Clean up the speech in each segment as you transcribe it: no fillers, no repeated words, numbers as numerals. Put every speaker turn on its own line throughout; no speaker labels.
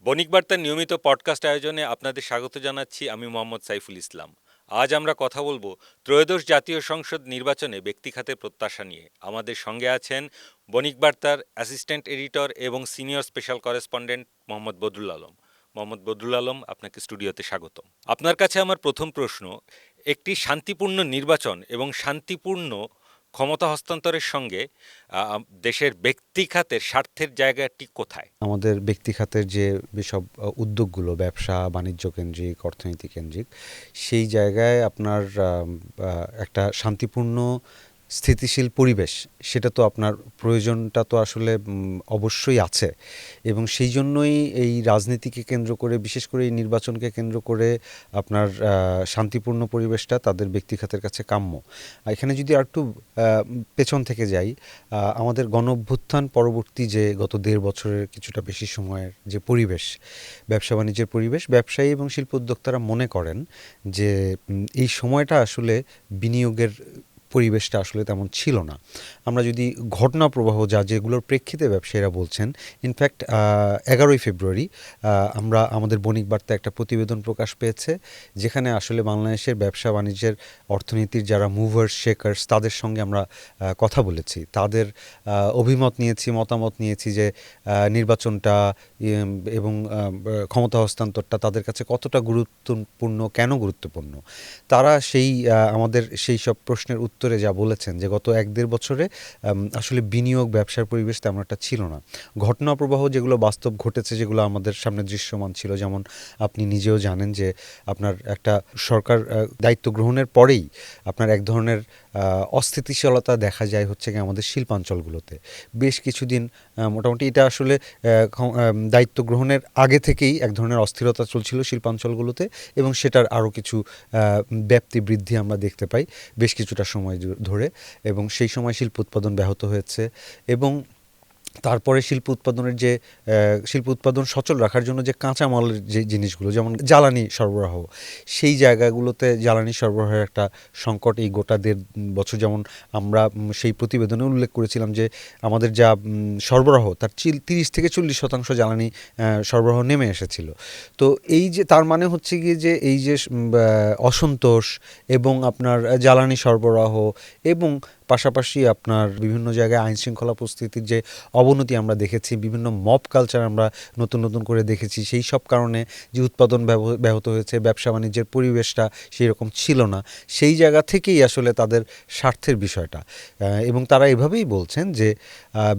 বণিক বার্তার নিয়মিত পডকাস্ট আয়োজনে আপনাদের স্বাগত জানাচ্ছি। আমি মোহাম্মদ সাইফুল ইসলাম। আজ আমরা কথা বলবো ত্রয়োদশ জাতীয় সংসদ নির্বাচনে ব্যক্তিখাতের প্রত্যাশা নিয়ে। আমাদের সঙ্গে আছেন বণিক বার্তার অ্যাসিস্ট্যান্ট এডিটর এবং senior special correspondent Mohammad Badrul Alam. Mohammad Badrul Alam, আপনাকে স্টুডিওতে স্বাগতম। আপনার কাছে আমার প্রথম প্রশ্ন, একটি শান্তিপূর্ণ নির্বাচন এবং শান্তিপূর্ণ ক্ষমতা হস্তান্তরের সঙ্গে দেশের ব্যক্তিখাতের স্বার্থের জায়গাটি কোথায়?
আমাদের ব্যক্তি খাতের যে সব উদ্যোগগুলো ব্যবসা বাণিজ্য কেন্দ্রিক অর্থনীতি কেন্দ্রিক সেই জায়গায় আপনার একটা শান্তিপূর্ণ স্থিতিশীল পরিবেশ সেটা তো আপনার প্রয়োজনটা তো আসলে অবশ্যই আছে এবং সেই জন্যই এই রাজনীতিকে কেন্দ্র করে বিশেষ করে এই নির্বাচনকে কেন্দ্র করে আপনার শান্তিপূর্ণ পরিবেশটা তাদের ব্যক্তিখাতের কাছে কাম্য। এখানে যদি আর একটু পেছন থেকে যাই, আমাদের গণ অভ্যুত্থান পরবর্তী যে গত 1.5 বছরের কিছুটা বেশি সময়ের যে পরিবেশ, ব্যবসা বাণিজ্যের পরিবেশ, ব্যবসায়ী এবং শিল্প উদ্যোক্তারা মনে করেন যে এই সময়টা আসলে বিনিয়োগের পরিবেশটা আসলে তেমন ছিল না। আমরা যদি ঘটনা প্রবাহ যেগুলোর প্রেক্ষিতে ব্যবসায়ীরা বলছেন, ইনফ্যাক্ট 11ই ফেব্রুয়ারি আমরা আমাদের বণিক বার্তা একটা প্রতিবেদন প্রকাশ পেয়েছে যেখানে আসলে বাংলাদেশের ব্যবসা বাণিজ্যের অর্থনীতির যারা মুভার্স শেকার্স তাদের সঙ্গে আমরা কথা বলেছি, তাদের অভিমত নিয়েছি, মতামত নিয়েছি যে নির্বাচনটা এবং ক্ষমতা হস্তান্তরটা তাদের কাছে কতটা গুরুত্বপূর্ণ, কেন গুরুত্বপূর্ণ। তারা আমাদের সেই সব প্রশ্নের উত্তরে যা বলেছেন যে গত 1-1.5 বছরে আসলে বিনিয়োগ ব্যবসার পরিবেশ তেমন একটা ছিল না। ঘটনা প্রবাহ যেগুলো বাস্তব ঘটেছে, যেগুলো আমাদের সামনে দৃশ্যমান ছিল, যেমন আপনি নিজেও জানেন যে আপনার একটা সরকার দায়িত্ব গ্রহণের পরেই আপনার এক ধরনের অস্থিতিশীলতা দেখা যায় হচ্ছে কি আমাদের শিল্পাঞ্চলগুলোতে বেশ কিছুদিন। মোটামুটি এটা আসলে দায়িত্ব গ্রহণের আগে থেকেই এক ধরনের অস্থিরতা চলছিল শিল্পাঞ্চলগুলোতে এবং সেটার আরও কিছু ব্যাপ্তি বৃদ্ধি আমরা দেখতে পাই বেশ কিছুটা সময় ধরে, এবং সেই সময় শিল্প উৎপাদন ব্যাহত হয়েছে এবং তারপরে শিল্প উৎপাদন সচল রাখার জন্য যে কাঁচামালের যে জিনিসগুলো, যেমন জ্বালানি সরবরাহ, সেই জায়গাগুলোতে জ্বালানি সরবরাহের একটা সংকট এই গোটা 1.5 বছর, যেমন আমরা সেই প্রতিবেদনে উল্লেখ করেছিলাম যে আমাদের যা সরবরাহ তার 30-40% জ্বালানি সরবরাহ নেমে এসেছিল। তো এই যে তার মানে হচ্ছে গিয়ে যে এই যে অসন্তোষ এবং আপনার জ্বালানি সরবরাহ এবং পাশাপাশি আপনার বিভিন্ন জায়গায় আইনশৃঙ্খলা পরিস্থিতির যে অবনতি আমরা দেখেছি, বিভিন্ন মব কালচার আমরা নতুন নতুন করে দেখেছি, সেই সব কারণে যে উৎপাদন ব্যাহত হয়েছে, ব্যবসা বাণিজ্যের পরিবেশটা সেই রকম ছিল না, সেই জায়গা থেকেই আসলে তাদের স্বার্থের বিষয়টা। এবং তারা এভাবেই বলছেন যে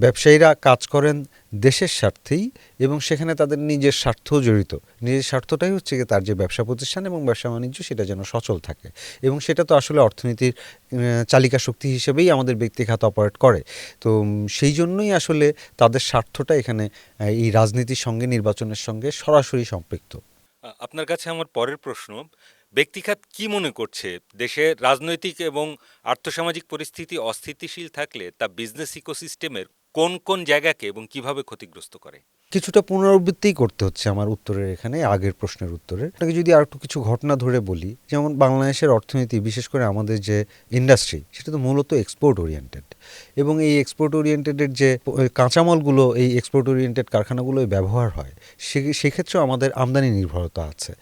ব্যবসায়ীরা কাজ করেন দেশের স্বার্থেই এবং সেখানে তাদের নিজের স্বার্থও জড়িত। নিজের স্বার্থটাই হচ্ছে কি তার যে ব্যবসা প্রতিষ্ঠান এবং ব্যবসা বাণিজ্য সেটা যেন সচল থাকে, এবং সেটা তো আসলে অর্থনীতির চালিকা শক্তি হিসেবেই আমাদের ব্যক্তি খাত অপারেট করে। তো সেই জন্যই আসলে তাদের স্বার্থটা এখানে এই রাজনীতির সঙ্গে, নির্বাচনের সঙ্গে সরাসরি সম্পৃক্ত।
আপনার কাছে আমার পরের প্রশ্ন, ব্যক্তিখাত কি মনে করছে দেশের রাজনৈতিক এবং আর্থসামাজিক পরিস্থিতি অস্থিতিশীল থাকলে তা বিজনেস ইকোসিস্টেমের কোন কোন জায়গাকে এবং কিভাবে ক্ষতিগ্রস্ত করে?
কিছুটা পুনরাবৃত্তিই করতে হচ্ছে আমার উত্তরের, এখানে আগের প্রশ্নের উত্তরে আপনাকে যদি আর একটু কিছু ঘটনা ধরে বলি, যেমন বাংলাদেশের অর্থনীতি, বিশেষ করে আমাদের যে ইন্ডাস্ট্রি, সেটা তো মূলত এক্সপোর্ট ওরিয়েন্টেড, এবং এই এক্সপোর্ট ওরিয়েন্টেডের যে কাঁচামালগুলো এই এক্সপোর্ট ওরিয়েন্টেড কারখানাগুলোয় ব্যবহার হয়, সেক্ষেত্রেও আমাদের আমদানি নির্ভরতা আছে,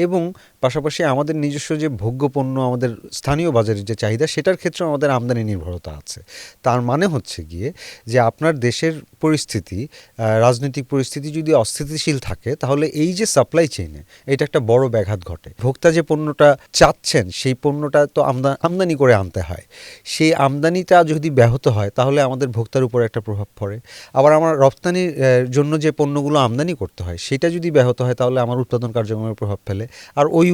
এবং পাশাপাশি আমাদের নিজস্ব যে ভোগ্যপণ্য, আমাদের স্থানীয় বাজারের যে চাহিদা, সেটার ক্ষেত্রেও আমাদের আমদানি নির্ভরতা আছে। তার মানে হচ্ছে গিয়ে যে আপনার দেশের পরিস্থিতি, রাজনৈতিক পরিস্থিতি যদি অস্থিতিশীল থাকে তাহলে এই যে সাপ্লাই চেইনে এটা একটা বড় ব্যাঘাত ঘটে। ভোক্তা যে পণ্যটা চাচ্ছেন সেই পণ্যটা তো আমদানি করে আনতে হয়, সেই আমদানিটা যদি ব্যাহত হয় তাহলে আমাদের ভোক্তার উপর একটা প্রভাব পড়ে। আবার আমার রপ্তানির জন্য যে পণ্যগুলো আমদানি করতে হয় সেটা যদি ব্যাহত হয় তাহলে আমার উৎপাদন কার্যক্রমের প্রভাব ফেলে, আর ওই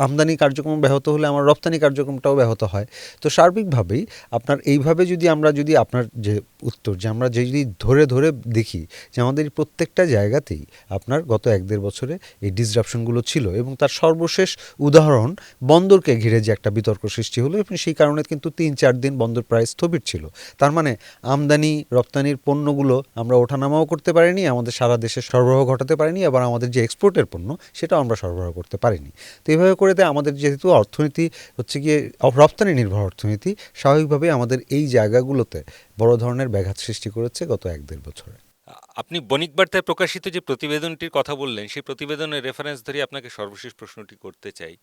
আমদানি কার্যক্রম ব্যাহত হলে আমার রপ্তানি কার্যক্রমটাও ব্যাহত হয়। তো সার্বিকভাবেই আপনার এইভাবে যদি আমরা যদি আপনার যে উত্তর, যে আমরা যদি ধরে ধরে দেখি যে আমাদের প্রত্যেকটা জায়গাতেই আপনার গত 1-1.5 বছরে এই ডিসরাপশনগুলো ছিল, এবং তার সর্বশেষ উদাহরণ বন্দরকে ঘিরে যে একটা বিতর্ক সৃষ্টি হলো, এবং সেই কারণে কিন্তু 3-4 দিন বন্দর প্রায় স্থবির ছিল। তার মানে আমদানি রপ্তানির পণ্যগুলো আমরা ওঠানামাও করতে পারিনি, আমাদের সারা দেশে সরবরাহ ঘটাতে পারিনি, আবার আমাদের যে এক্সপোর্টের পণ্য সেটাও আমরা সরবরাহ করতে পারিনি। তো এইভাবে করে আমাদের যেহেতু অর্থনীতি হচ্ছে গিয়ে রপ্তানি নির্ভর অর্থনীতি, স্বাভাবিকভাবেই আমাদের এই জায়গাগুলোতে বড় ধরনের ব্যাঘাত সৃষ্টি করেছে গত 1-1.5 বছরে।
আপনি বণিক বার্তায় প্রকাশিত যে প্রতিবেদনটির কথা বললেন, সেই প্রতিবেদনের রেফারেন্স ধরে আপনাকে সর্বশেষ প্রশ্নটি করতে চাই।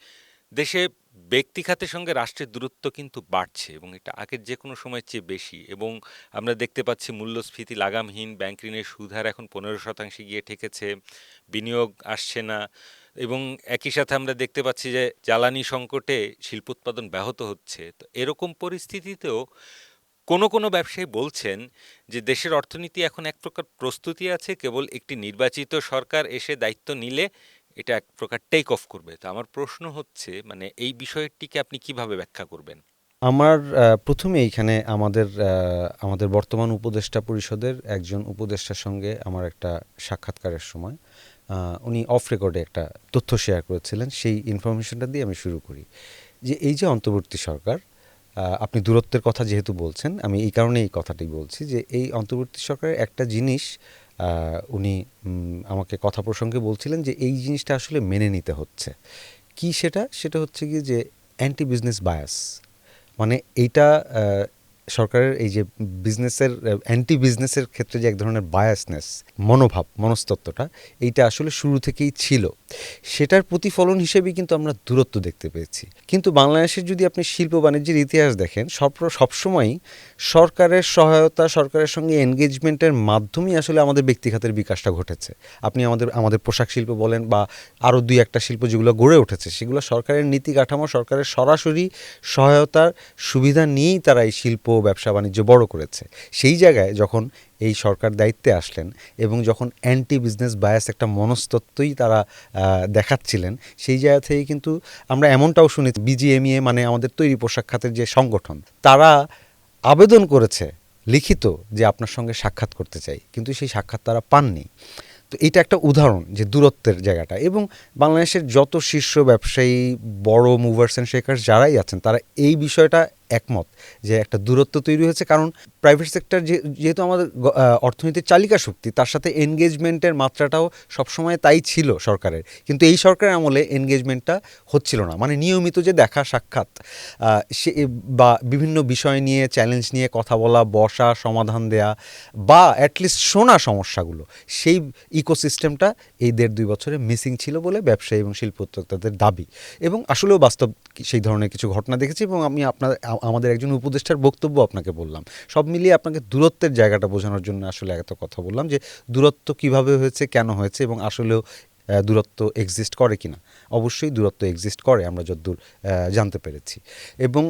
দেশে ব্যক্তি খাতের সঙ্গে রাষ্ট্রের দূরত্ব কিন্তু বাড়ছে এবং এটা আগের যে কোনো সময়ের চেয়ে বেশি, এবং আমরা দেখতে পাচ্ছি মূল্যস্ফীতি লাগামহীন, ব্যাংক ঋণের সুদ হার এখন 15% গিয়ে ঠেকেছে, বিনিয়োগ আসছে না, এবং একই সাথে আমরা দেখতে পাচ্ছি যে জ্বালানি সংকটে শিল্পোৎপাদন ব্যাহত হচ্ছে। তো এরকম পরিস্থিতিতেও কোনো কোনো ব্যবসায়ী বলছেন যে দেশের অর্থনীতি এখন এক প্রকার প্রস্তুতি আছে, কেবল একটি নির্বাচিত সরকার এসে দায়িত্ব নিলে এটা এক প্রকার টেক অফ করবে। তো আমার প্রশ্ন হচ্ছে, মানে এই বিষয়টিকে আপনি কিভাবে ব্যাখ্যা করবেন?
আমার প্রথমে এইখানে আমাদের বর্তমান উপদেষ্টা পরিষদের একজন উপদেষ্টার সঙ্গে আমার একটা সাক্ষাৎকারের সময় উনি অফ রেকর্ডে একটা তথ্য শেয়ার করেছিলেন, সেই ইনফরমেশনটা দিয়ে আমি শুরু করি। যে এই যে অন্তর্বর্তী সরকার, আপনি দূরত্বের কথা যেহেতু বলছেন, আমি এই কারণে এই কথাটি বলছি যে এই অন্তর্বর্তী সরকারের একটা জিনিস উনি আমাকে কথা প্রসঙ্গে বলছিলেন যে এই জিনিসটা আসলে মেনে নিতে হচ্ছে। কি সেটা? সেটা হচ্ছে কি যে অ্যান্টি বিজনেস বায়াস, মানে এইটা সরকারের এই যে অ্যান্টি বিজনেসের ক্ষেত্রে যে এক ধরনের বায়াসনেস, মনোভাব, মনস্তত্ত্বটা, এইটা আসলে শুরু থেকেই ছিল। সেটার প্রতিফলন হিসেবেই কিন্তু আমরা দূরত্ব দেখতে পেয়েছি। কিন্তু বাংলাদেশের যদি আপনি শিল্প বাণিজ্যের ইতিহাস দেখেন, সবসময়ই সরকারের সহায়তা, সরকারের সঙ্গে এনগেজমেন্টের মাধ্যমেই আসলে আমাদের ব্যক্তিখাতের বিকাশটা ঘটেছে। আপনি আমাদের পোশাক শিল্প বলেন বা আরও দুই একটা শিল্প যেগুলো গড়ে উঠেছে, সেগুলো সরকারের নীতি কাঠামো, সরকারের সরাসরি সহায়তার সুবিধা নিয়েই তারা এই শিল্প, ব্যবসা বাণিজ্য বড় করেছে। সেই জায়গায় যখন এই সরকার দায়িত্বে আসলেন এবং যখন অ্যান্টি বিজনেস বায়াস একটা মনস্তত্ত্বই তারা দেখাচ্ছিলেন, সেই জায়গা থেকেই কিন্তু আমরা এমনটাও শুনি, বিজিএমইএ মানে আমাদের তৈরি পোশাক খাতের যে সংগঠন, তারা আবেদন করেছে লিখিত যে আপনার সঙ্গে সাক্ষাৎ করতে চাই, কিন্তু সেই সাক্ষাৎ তারা পাননি। তো এটা একটা উদাহরণ যে দূরত্বের জায়গাটা। এবং বাংলাদেশের যত শীর্ষ ব্যবসায়ী, বড় মুভার্স অ্যান্ড শেকার্স যারাই আছেন, তারা এই বিষয়টা একমত যে একটা দূরত্ব তৈরি হয়েছে। কারণ প্রাইভেট সেক্টর যেহেতু আমাদের অর্থনীতির চালিকা শক্তি, তার সাথে এনগেজমেন্টের মাত্রাটাও সবসময় তাই ছিল সরকারের, কিন্তু এই সরকারের আমলে এনগেজমেন্টটা হচ্ছিল না। মানে নিয়মিত যে দেখা সাক্ষাৎ, সে বা বিভিন্ন বিষয় নিয়ে, চ্যালেঞ্জ নিয়ে কথা বলা, বসা, সমাধান দেয়া, বা অ্যাটলিস্ট শোনা সমস্যাগুলো, সেই ইকোসিস্টেমটা এই 1.5-2 বছরে মিসিং ছিল বলে ব্যবসায়ী এবং শিল্প উদ্যোক্তাদের দাবি। এবং আসলেও বাস্তব সেই ধরনের কিছু ঘটনা দেখেছি, এবং আমি আমাদের একজন উপদেষ্টার বক্তব্য আপনাকে বললাম। সব মিলিয়ে আপনাকে দূরত্বের জায়গাটা বোঝানোর জন্য আসলে এত কথা বললাম, যে দূরত্ব কিভাবে হয়েছে, কেন হয়েছে, এবং আসলেও দূরত্ব এক্সিস্ট করে কিনা। অবশ্যই দূরত্ব এক্সিস্ট করে, আমরা যতদূর জানতে পেরেছি। এবং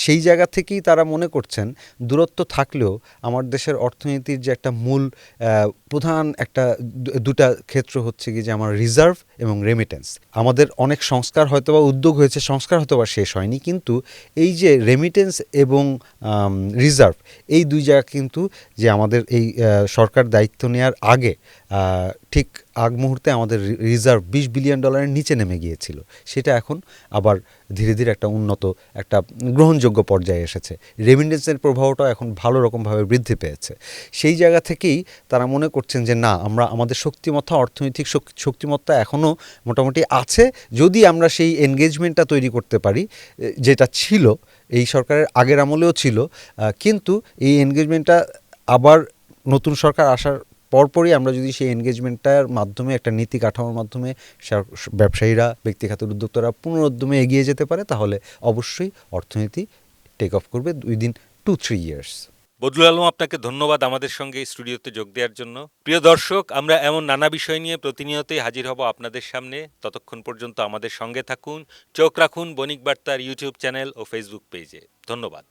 সেই জায়গা থেকেই তারা মনে করছেন দূরত্ব থাকলেও আমার দেশের অর্থনীতির যে একটা মূল প্রধান একটা দুটা ক্ষেত্র হচ্ছে কি যে আমার রিজার্ভ এবং রেমিটেন্স। আমাদের অনেক সংস্কার হয়তোবা উদ্যোগ হয়েছে, সংস্কার হয়তোবা শেষ হয়নি, কিন্তু এই যে রেমিটেন্স এবং রিজার্ভ, এই দুই জায়গা কিন্তু যে আমাদের এই সরকার দায়িত্ব নেওয়ার আগে ঠিক আগ মুহূর্তে আমাদের রিজার্ভ $20 বিলিয়ন নিচে নেমে গিয়েছিল। সেটা এখন আবার ধীরে ধীরে একটা উন্নত, একটা গ্রহণযোগ্য পর্যায়ে এসেছে। রেমিটেন্সের প্রভাবটাও এখন ভালো রকমভাবে বৃদ্ধি পেয়েছে। সেই জায়গা থেকেই তারা মনে করছেন যে না, আমাদের শক্তিমত্তা, অর্থনৈতিক শক্তিমত্তা এখনও মোটামুটি আছে, যদি আমরা সেই এনগেজমেন্টটা তৈরি করতে পারি, যেটা ছিল এই সরকারের আগের আমলেও ছিল। কিন্তু এই এনগেজমেন্টটা আবার নতুন সরকার আসার পরপরই আমরা যদি সেই এনগেজমেন্টটার মাধ্যমে, একটা নীতি কাঠামোর মাধ্যমে ব্যবসায়ীরা, ব্যক্তিগত উদ্যোক্তারা পুনরুদ্যমে এগিয়ে যেতে পারে, তাহলে অবশ্যই অর্থনীতি টেক অফ করবে উইদিন 2-3 ইয়ার্স।
বদরুল আলম, আপনাকে ধন্যবাদ আমাদের সঙ্গে এই স্টুডিওতে যোগ দেওয়ার জন্য। প্রিয় দর্শক, আমরা এমন নানা বিষয় নিয়ে প্রতিনিয়তই হাজির হব আপনাদের সামনে। ততক্ষণ পর্যন্ত আমাদের সঙ্গে থাকুন, চোখ রাখুন বণিক বার্তার ইউটিউব চ্যানেল ও ফেসবুক পেজে। ধন্যবাদ।